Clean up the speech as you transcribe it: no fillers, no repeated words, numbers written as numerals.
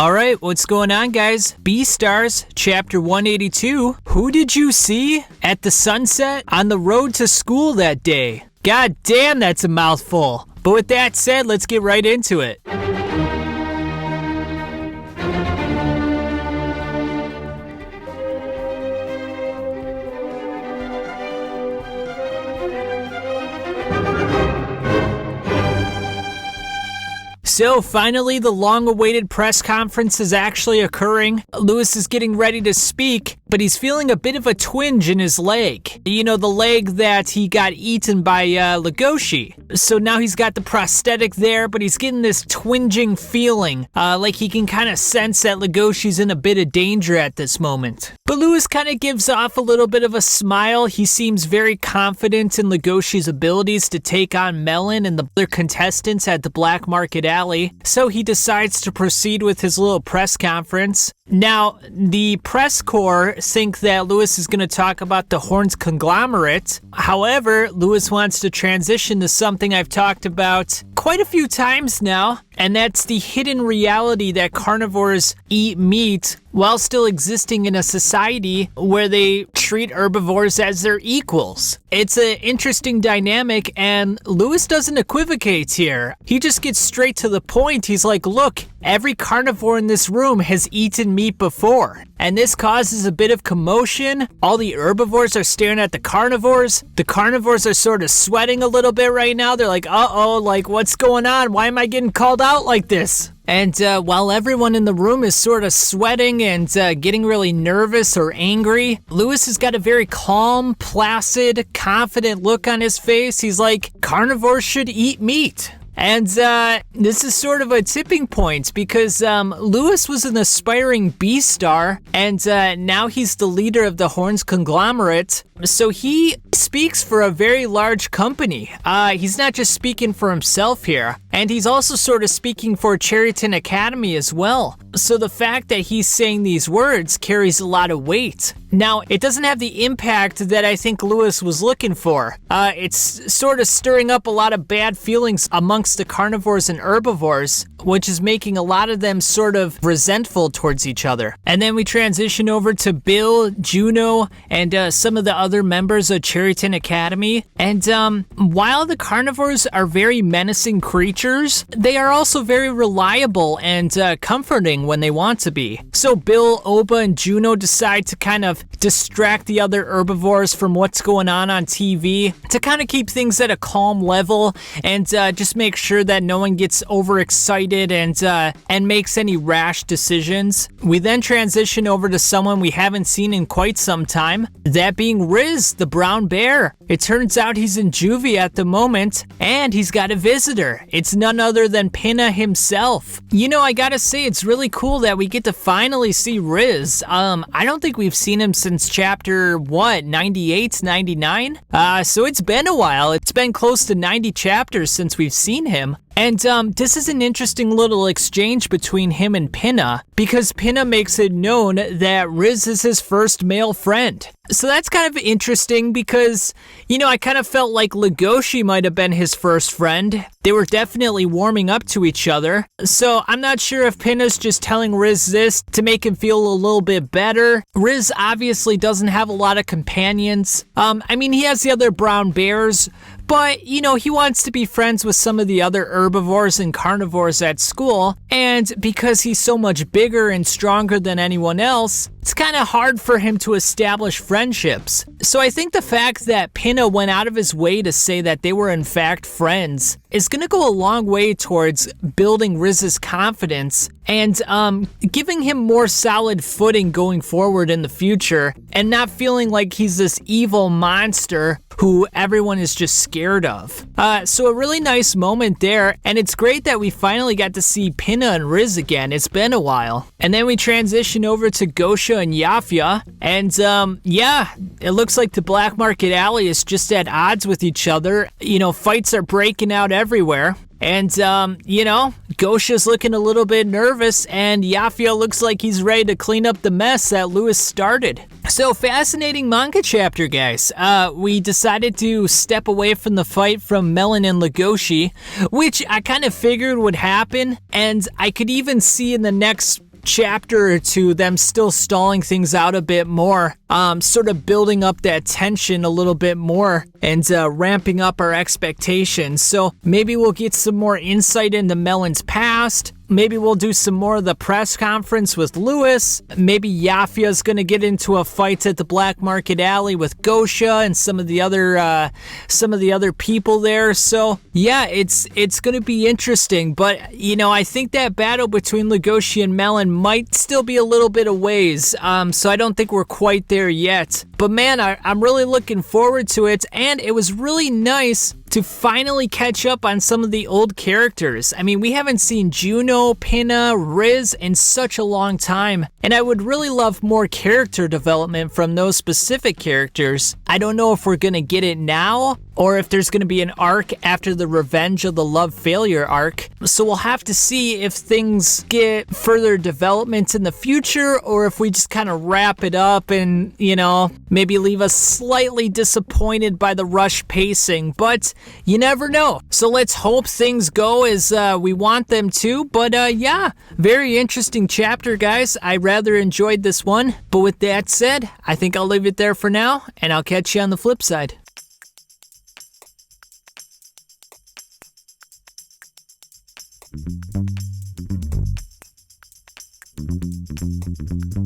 Alright, what's going on, guys? Beastars, chapter 182. Who did you see at the sunset on the road to school that day? God damn, that's a mouthful. But with that said, let's get right into it. So finally, the long-awaited press conference is actually occurring. Lewis is getting ready to speak, but he's feeling a bit of a twinge in his leg. You know, the leg that he got eaten by Legosi. So now he's got the prosthetic there, but he's getting this twinging feeling, like he can kind of sense that Legosi's in a bit of danger at this moment. But Lewis kind of gives off a little bit of a smile. He seems very confident in Legosi's abilities to take on Melon and the other contestants at the Black Market Alley. So he decides to proceed with his little press conference. Now, the press corps think that Lewis is going to talk about the Horns conglomerate. However, Lewis wants to transition to something I've talked about quite a few times now, and that's the hidden reality that carnivores eat meat while still existing in a society where they treat herbivores as their equals. It's an interesting dynamic, and Lewis doesn't equivocate here. He just gets straight to the point. He's like, look, every carnivore in this room has eaten meat before, and this causes a bit of commotion. All the herbivores are staring at the carnivores. The carnivores are sort of sweating a little bit right now. They're like, uh-oh, like, what's going on? Why am I getting called out like this? And while everyone in the room is sort of sweating and getting really nervous or angry, Lewis has got a very calm, placid, confident look on his face. He's like, carnivores should eat meat. And this is sort of a tipping point because Lewis was an aspiring Beastar, and now he's the leader of the Horns conglomerate. So he speaks for a very large company. He's not just speaking for himself here, and he's also sort of speaking for Cherryton Academy as well. So the fact that he's saying these words carries a lot of weight. Now, it doesn't have the impact that I think Lewis was looking for. It's sort of stirring up a lot of bad feelings amongst the carnivores and herbivores, which is making a lot of them sort of resentful towards each other. And then we transition over to Bill, Juno, and some of the other members of Cherryton Academy. And while the carnivores are very menacing creatures, they are also very reliable and comforting when they want to be. So Bill, Oba, and Juno decide to kind of distract the other herbivores from what's going on TV to kind of keep things at a calm level and just make sure that no one gets overexcited and makes any rash decisions. We then transition over to someone we haven't seen in quite some time, that being Riz, the brown bear. It turns out he's in juvie at the moment, and he's got a visitor. It's none other than Pinna himself. You know, I gotta say, it's really cool that we get to finally see Riz. I don't think we've seen him since chapter, 98, 99? So it's been a while. It's been close to 90 chapters since we've seen him. And this is an interesting little exchange between him and Pinna, because Pinna makes it known that Riz is his first male friend. So that's kind of interesting because, you know, I kind of felt like Legosi might have been his first friend. They were definitely warming up to each other. So I'm not sure if Pinna's just telling Riz this to make him feel a little bit better. Riz obviously doesn't have a lot of companions. I mean, he has the other brown bears, but, you know, he wants to be friends with some of the other herbivores and carnivores at school, and because he's so much bigger and stronger than anyone else, it's kind of hard for him to establish friendships. So I think the fact that Pinna went out of his way to say that they were in fact friends is going to go a long way towards building Riz's confidence and giving him more solid footing going forward in the future and not feeling like he's this evil monster who everyone is just scared of. So a really nice moment there, and it's great that we finally got to see Pinna and Riz again. It's been a while. And then we transition over to Gosha and Yafia, and yeah, it looks like the Black Market Alley is just at odds with each other. You know, fights are breaking out everywhere. And, you know, Gosha's looking a little bit nervous, and Yafia looks like he's ready to clean up the mess that Lewis started. So, fascinating manga chapter, guys. We decided to step away from the fight from Melon and Legosi, which I kind of figured would happen, and I could even see in the next chapter or two, them still stalling things out a bit more, sort of building up that tension a little bit more and ramping up our expectations. So maybe we'll get some more insight into Melon's past. Maybe we'll do some more of the press conference with Lewis. Maybe Yafia's gonna get into a fight at the Black Market Alley with Gosha and some of the other people there. So yeah, it's gonna be interesting. But you know, I think that battle between Legosi and Melon might still be a little bit of ways. So I don't think we're quite there yet. But man, I'm really looking forward to it, and it was really nice to finally catch up on some of the old characters. I mean, we haven't seen Juno, Pinna, Riz in such a long time, and I would really love more character development from those specific characters. I don't know if we're gonna get it now, or if there's gonna be an arc after the Revenge of the Love Failure arc. So we'll have to see if things get further development in the future, or if we just kind of wrap it up and, you know, maybe leave us slightly disappointed by the rush pacing. But you never know. So let's hope things go as we want them to. But yeah, very interesting chapter, guys. I rather enjoyed this one. But with that said, I think I'll leave it there for now, and I'll catch you on the flip side. Thank you.